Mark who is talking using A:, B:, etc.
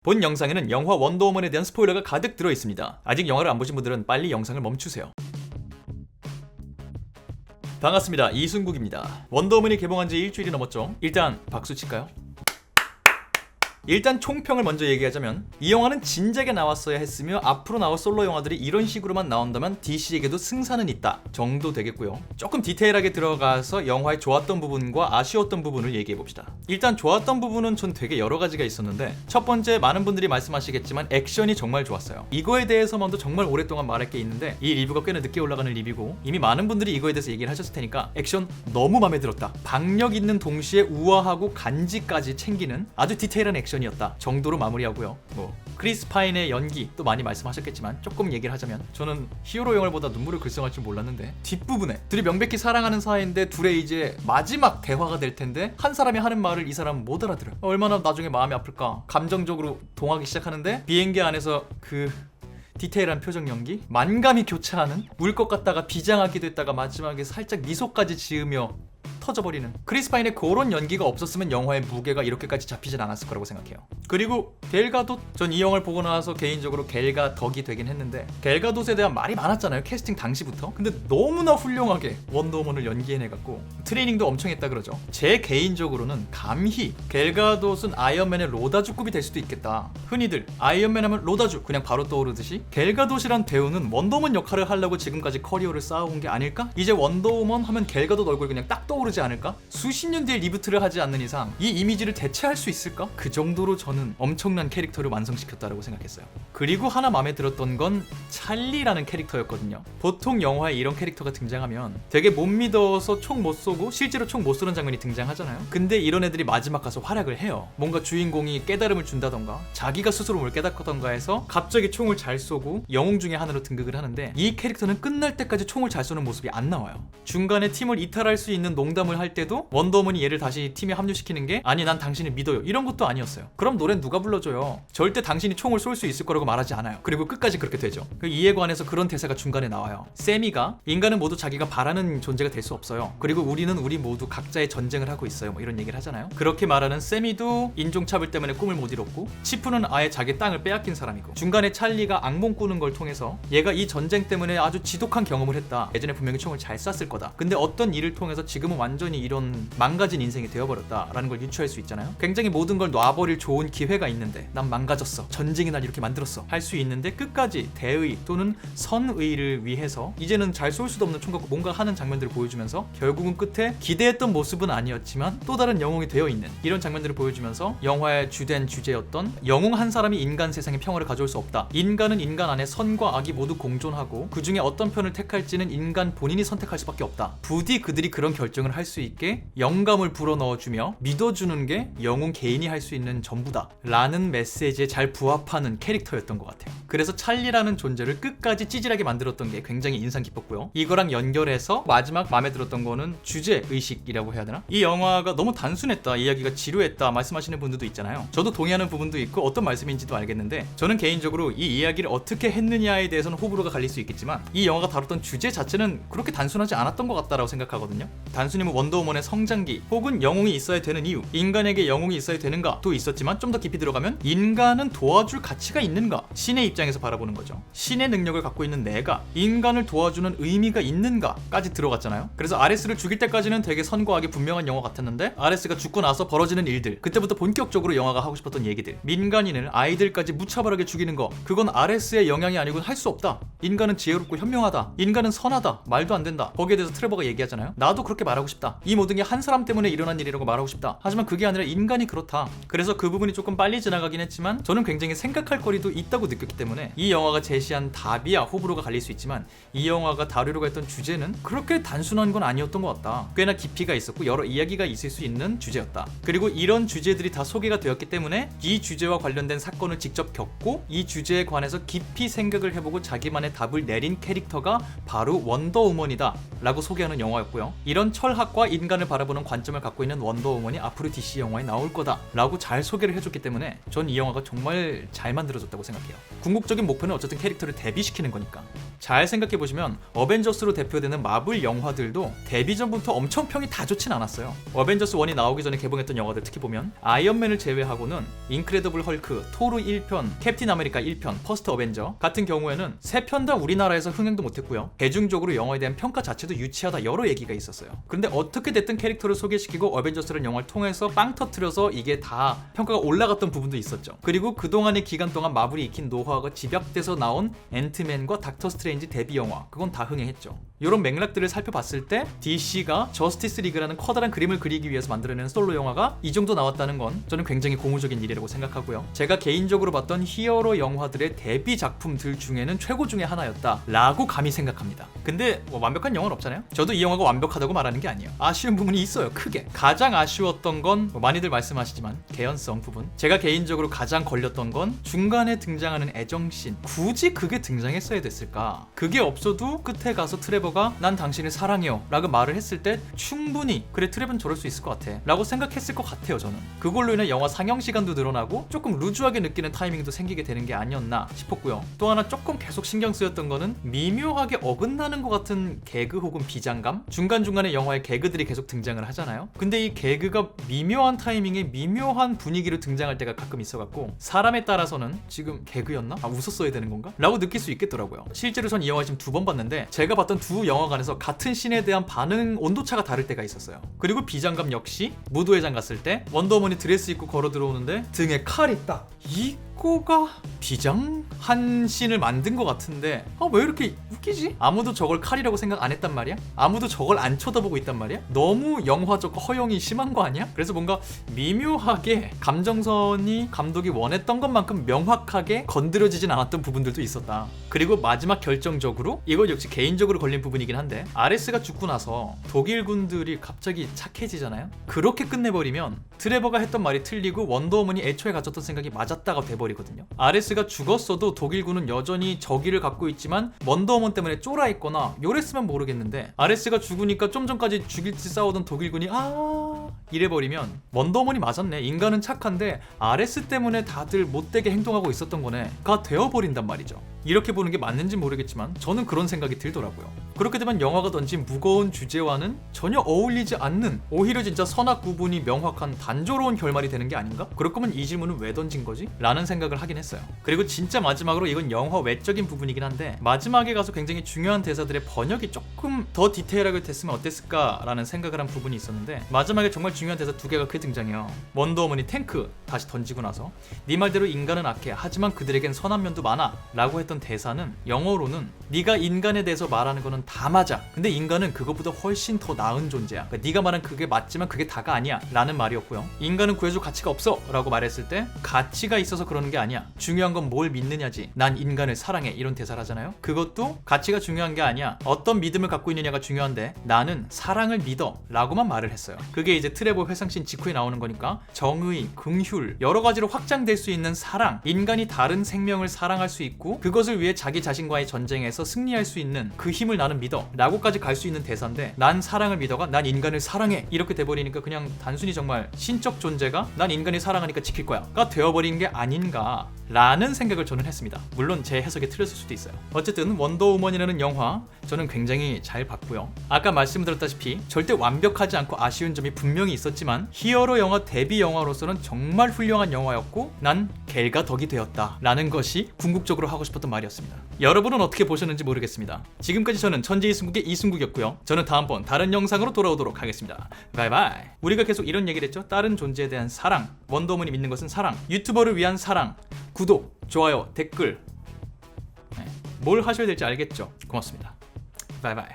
A: 본 영상에는 영화 원더우먼에 대한 스포일러가 가득 들어있습니다. 아직 영화를 안 보신 분들은 빨리 영상을 멈추세요. 반갑습니다. 이순국입니다. 원더우먼이 개봉한 지 일주일이 넘었죠? 일단 박수 칠까요? 일단 총평을 먼저 얘기하자면 이 영화는 진작에 나왔어야 했으며 앞으로 나올 솔로 영화들이 이런 식으로만 나온다면 DC에게도 승산은 있다 정도 되겠고요. 조금 디테일하게 들어가서 영화의 좋았던 부분과 아쉬웠던 부분을 얘기해봅시다. 일단 좋았던 부분은 전 되게 여러 가지가 있었는데, 첫 번째, 많은 분들이 말씀하시겠지만 액션이 정말 좋았어요. 이거에 대해서만도 정말 오랫동안 말할 게 있는데 이 리뷰가 꽤나 늦게 올라가는 리뷰고 이미 많은 분들이 이거에 대해서 얘기를 하셨을 테니까 액션 너무 마음에 들었다, 박력 있는 동시에 우아하고 간지까지 챙기는 아주 디테일한 액션이었다 정도로 마무리하고요. 크리스 파인의 연기 또 많이 말씀하셨겠지만 조금 얘기를 하자면, 저는 히어로 영화를 보다 눈물을 글썽할 줄 몰랐는데 뒷부분에 둘이 명백히 사랑하는 사이인데 둘의 이제 마지막 대화가 될 텐데 한 사람이 하는 말을 이 사람은 못 알아들어요. 얼마나 나중에 마음이 아플까. 감정적으로 동하기 시작하는데 비행기 안에서 그 디테일한 표정 연기, 만감이 교차하는, 울 것 같다가 비장하기도 했다가 마지막에 살짝 미소까지 지으며 터져버리는 크리스 파인의 그런 연기가 없었으면 영화의 무게가 이렇게까지 잡히진 않았을 거라고 생각해요. 그리고 갤가돗, 전 이 영화를 보고 나서 개인적으로 갤가덕이 되긴 했는데, 갤가돗에 대한 말이 많았잖아요, 캐스팅 당시부터. 근데 너무나 훌륭하게 원더우먼을 연기해내갖고 트레이닝도 엄청 했다 그러죠. 제 개인적으로는 감히 갤가돗은 아이언맨의 로다주급이 될 수도 있겠다. 흔히들 아이언맨 하면 로다주 그냥 바로 떠오르듯이 갤가돗이란 배우는 원더우먼 역할을 하려고 지금까지 커리어를 쌓아온 게 아닐까? 이제 원더우먼 하면 갤가돗 얼굴 그냥 딱 떠오르지 않을까? 수십 년 뒤에 리부트를 하지 않는 이상 이 이미지를 대체할 수 있을까? 그 정도로 저는 엄청난 캐릭터를 완성시켰다고 생각했어요. 그리고 하나 마음에 들었던 건 찰리라는 캐릭터였거든요. 보통 영화에 이런 캐릭터가 등장하면 되게 못 믿어서 총 못 쏘고 실제로 총 못 쏘는 장면이 등장하잖아요. 근데 이런 애들이 마지막 가서 활약을 해요. 뭔가 주인공이 깨달음을 준다던가 자기가 스스로 뭘 깨닫던가 해서 갑자기 총을 잘 쏘고 영웅 중에 하나로 등극을 하는데, 이 캐릭터는 끝날 때까지 총을 잘 쏘는 모습이 안 나와요. 중간에 팀을 이탈할 수 있는 농담을 할 때도 원더우먼이 얘를 다시 팀에 합류시키는 게 아니 난 당신을 믿어요 이런 것도 아니었어요. 그럼 노래는 누가 불러줘요? 절대 당신이 총을 쏠 수 있을 거라고 말하지 않아요. 그리고 끝까지 그렇게 되죠. 이에 관해서 그런 대사가 중간에 나와요. 세미가 인간은 모두 자기가 바라는 존재가 될 수 없어요. 그리고 우리는 우리 모두 각자의 전쟁을 하고 있어요. 뭐 이런 얘기를 하잖아요. 그렇게 말하는 세미도 인종차별 때문에 꿈을 못 이뤘고, 치프는 아예 자기 땅을 빼앗긴 사람이고, 중간에 찰리가 악몽 꾸는 걸 통해서 얘가 이 전쟁 때문에 아주 지독한 경험을 했다. 예전에 분명히 총을 잘 쐈을 거다. 근데 어떤 일을 통해서 지금은 완전히 이런 망가진 인생이 되어버렸다라는 걸 유추할 수 있잖아요. 굉장히 모든 걸 놔버릴 좋은 기회가 있는데 난 망가졌어, 전쟁이 날 이렇게 만들었어 할 수 있는데 끝까지 대의 또는 선의를 위해서 이제는 잘 쏠 수도 없는 총 갖고 뭔가 하는 장면들을 보여주면서 결국은 끝에 기대했던 모습은 아니었지만 또 다른 영웅이 되어있는 이런 장면들을 보여주면서 영화의 주된 주제였던 영웅 한 사람이 인간 세상에 평화를 가져올 수 없다, 인간은 인간 안에 선과 악이 모두 공존하고 그 중에 어떤 편을 택할지는 인간 본인이 선택할 수밖에 없다, 부디 그들이 그런 결정을 할 수 있게 영감을 불어넣어주며 믿어주는 게 영웅 개인이 할 수 있는 전부다 라는 메시지에 잘 부합하는 캐릭터였던 것 같아요. 그래서 찰리라는 존재를 끝까지 찌질하게 만들었던 게 굉장히 인상 깊었고요. 이거랑 연결해서 마지막 마음에 들었던 거는 주제의식이라고 해야 되나? 이 영화가 너무 단순했다, 이야기가 지루했다 말씀하시는 분들도 있잖아요. 저도 동의하는 부분도 있고 어떤 말씀인지도 알겠는데, 저는 개인적으로 이 이야기를 어떻게 했느냐에 대해서는 호불호가 갈릴 수 있겠지만 이 영화가 다뤘던 주제 자체는 그렇게 단순하지 않았던 것 같다라고 생각하거든요. 단순히 원더우먼의 성장기 혹은 영웅이 있어야 되는 이유, 인간에게 영웅이 있어야 되는가 도 있었지만 좀 더 깊이 들어가면 인간은 도와줄 가치가 있는가, 신의 입장에서 바라보는 거죠. 신의 능력을 갖고 있는 내가 인간을 도와주는 의미가 있는가 까지 들어갔잖아요. 그래서 아레스를 죽일 때까지는 되게 선과 악이 분명한 영화 같았는데, 아레스가 죽고 나서 벌어지는 일들, 그때부터 본격적으로 영화가 하고 싶었던 얘기들, 민간인을 아이들까지 무차별하게 죽이는 거, 그건 아레스의 영향이 아니고는 할 수 없다, 인간은 지혜롭고 현명하다, 인간은 선하다, 말도 안 된다. 거기에 대해서 트레버가 얘기하잖아요. 나도 그렇게 말하고 싶다, 이 모든 게 한 사람 때문에 일어난 일이라고 말하고 싶다, 하지만 그게 아니라 인간이 그렇다. 그래서 그 부분이 조금 빨리 지나가긴 했지만 저는 굉장히 생각할 거리도 있다고 느꼈기 때문에 이 영화가 제시한 답이야 호불호가 갈릴 수 있지만 이 영화가 다루려고 했던 주제는 그렇게 단순한 건 아니었던 것 같다. 꽤나 깊이가 있었고 여러 이야기가 있을 수 있는 주제였다. 그리고 이런 주제들이 다 소개가 되었기 때문에 이 주제와 관련된 사건을 직접 겪고 이 주제에 관해서 깊이 생각을 해보고 자기만의 답을 내린 캐릭터가 바로 원더우먼이다 라고 소개하는 영화였고요. 이런 철학과 인간을 바라보는 관점을 갖고 있는 원더우먼이 앞으로 DC 영화에 나올 거다 라고 잘 소개를 해줬기 때문에 전 이 영화가 정말 잘 만들어졌다고 생각해요. 궁극적인 목표는 어쨌든 캐릭터를 데뷔시키는 거니까. 잘 생각해보시면 어벤져스로 대표되는 마블 영화들도 데뷔 전부터 엄청 평이 다 좋진 않았어요. 어벤져스 1이 나오기 전에 개봉했던 영화들 특히 보면 아이언맨을 제외하고는 인크레더블 헐크, 토르 1편, 캡틴 아메리카 1편, 퍼스트 어벤져 같은 경우에는 3편 다 우리나라에서 흥행도 못했고요. 대중적으로 영화에 대한 평가 자체도 유치하다 여러 얘기가 있었어요. 그런데 어떻게 됐든 캐릭터를 소개시키고 어벤져스라는 영화를 통해서 빵 터트려서 이게 다 평가가 올라갔던 부분도 있었죠. 그리고 그동안의 기간 동안 마블이 익힌 노하우가 집약돼서 나온 앤트맨과 닥터 스트레인지 데뷔 영화, 그건 다 흥행했죠. 이런 맥락들을 살펴봤을 때 DC가 저스티스 리그라는 커다란 그림을 그리기 위해서 만들어낸 솔로 영화가 이 정도 나왔다는 건 저는 굉장히 고무적인 일이라고 생각하고요. 제가 개인적으로 봤던 히어로 영화들의 데뷔 작품들 중에는 최고 중에 하나였다 라고 감히 생각합니다. 근데 뭐 완벽한 영화는 없잖아요. 저도 이 영화가 완벽하다고 말하는 게 아니에요. 아쉬운 부분이 있어요. 크게. 가장 아쉬웠던 건 뭐 많이들 말씀하시지만 개연성 부분. 제가 개인적으로 가장 걸렸던 건 중간에 등장하는 애정씬. 굳이 그게 등장했어야 됐을까? 그게 없어도 끝에 가서 트레버가 난 당신을 사랑해요 라고 말을 했을 때 충분히 그래 트레버는 저럴 수 있을 것 같아 라고 생각했을 것 같아요. 저는 그걸로 인해 영화 상영 시간도 늘어나고 조금 루즈하게 느끼는 타이밍도 생기게 되는 게 아니었나 싶었고요. 또 하나 조금 계속 신경 쓰였던 거는 미묘하게 어긋나는 것 같은 개그 혹은 비장감? 중간중간에 영화에 개그들이 계속 등장을 하잖아요. 근데 이 개그가 미묘한 타이밍에 미묘한 분위기로 등장할 때가 가끔 있어갖고 사람에 따라서는 지금 개그였나? 아 웃었어야 되는 건가? 라고 느낄 수 있겠더라고요. 실제로 전 이 영화 지금 2번 봤는데 제가 봤던 두 영화관에서 같은 씬에 대한 반응 온도차가 다를 때가 있었어요. 그리고 비장감 역시 무도회장 갔을 때 원더우먼이 드레스 입고 걸어 들어오는데 등에 칼이 딱 이거가 비장한 씬을 만든 것 같은데 왜 이렇게 웃기지? 아무도 저걸 칼이라고 생각 안 했단 말이야? 아무도 저걸 안 쳐다보고 있단 말이야? 너무 영화적 허용이 심한 거 아니야? 그래서 뭔가 미묘하게 감정선이 감독이 원했던 것만큼 명확하게 건드려지진 않았던 부분들도 있었다. 그리고 마지막 결정적으로 이거 역시 개인적으로 걸린 부분이긴 한데 아레스가 죽고 나서 독일군들이 갑자기 착해지잖아요? 그렇게 끝내버리면 트레버가 했던 말이 틀리고 원더우먼이 애초에 가졌던 생각이 맞았다가 돼버리거든요. 아레스가 죽었어도 독일군은 여전히 적의를 갖고 있지만 원더우먼 때문에 쫄아있거나 요랬으면 모르겠는데 아레스가 죽으니까 좀 전까지 죽일 듯 싸우던 독일군이 이래버리면 원더우먼이 맞았네. 인간은 착한데 아레스 때문에 다들 못되게 행동하고 있었던 거네 가 되어버린단 말이죠. 이렇게 보는 게 맞는지 모르겠지만 저는 그런 생각이 들더라고요. 그렇게 되면 영화가 던진 무거운 주제와는 전혀 어울리지 않는 오히려 진짜 선악 구분이 명확한 단조로운 결말이 되는 게 아닌가? 그럴 거면 이 질문은 왜 던진 거지? 라는 생각을 하긴 했어요. 그리고 진짜 마지막으로 이건 영화 외적인 부분이긴 한데 마지막에 가서 굉장히 중요한 대사들의 번역이 조금 더 디테일하게 됐으면 어땠을까 라는 생각을 한 부분이 있었는데 마지막에 정말 중요한 대사 2개가 크게 등장해요. 원더우먼이 탱크 다시 던지고 나서 네 말대로 인간은 악해 하지만 그들에겐 선한 면도 많아 라고 했던 대사는 영어로는 네가 인간에 대해서 말하는 거는 다 맞아. 근데 인간은 그것보다 훨씬 더 나은 존재야. 그러니까 네가 말한 그게 맞지만 그게 다가 아니야 라는 말이었고요. 인간은 구해줄 가치가 없어 라고 말했을 때 가치가 있어서 그러는 게 아니야. 중요한 건 뭘 믿느냐지. 난 인간을 사랑해 이런 대사를 하잖아요. 그것도 가치가 중요한 게 아니야. 어떤 믿음을 갖고 있느냐가 중요한데 나는 사랑을 믿어 라고만 말을 했어요. 그게 이제 트레버 회상씬 직후에 나오는 거니까 정의, 긍휼 여러 가지로 확장될 수 있는 사랑, 인간이 다른 생명을 사랑할 수 있고 그것을 위해 자기 자신과의 전쟁에서 승리할 수 있는 그 힘을 나는 믿어 라고까지 갈 수 있는 대사인데 난 사랑을 믿어가 난 인간을 사랑해 이렇게 돼버리니까 그냥 단순히 정말 신적 존재가 난 인간이 사랑하니까 지킬 거야 가 되어버린 게 아닌가 라는 생각을 저는 했습니다. 물론 제 해석이 틀렸을 수도 있어요. 어쨌든 원더우먼이라는 영화 저는 굉장히 잘 봤고요. 아까 말씀드렸다시피 절대 완벽하지 않고 아쉬운 점이 분명히 있었지만 히어로 영화 데뷔 영화로서는 정말 훌륭한 영화였고 난 겔가 덕이 되었다 라는 것이 궁극적으로 하고 싶었던 말이었습니다. 여러분은 어떻게 보셨는지 모르겠습니다. 지금까지 저는 천재 이승국의 이승국이었고요. 저는 다음번 다른 영상으로 돌아오도록 하겠습니다. 바이바이. 우리가 계속 이런 얘기를 했죠. 다른 존재에 대한 사랑, 원더우먼이 믿는 것은 사랑, 유튜버를 위한 사랑, 구독, 좋아요, 댓글 뭘 하셔야 될지 알겠죠? 고맙습니다. 바이바이.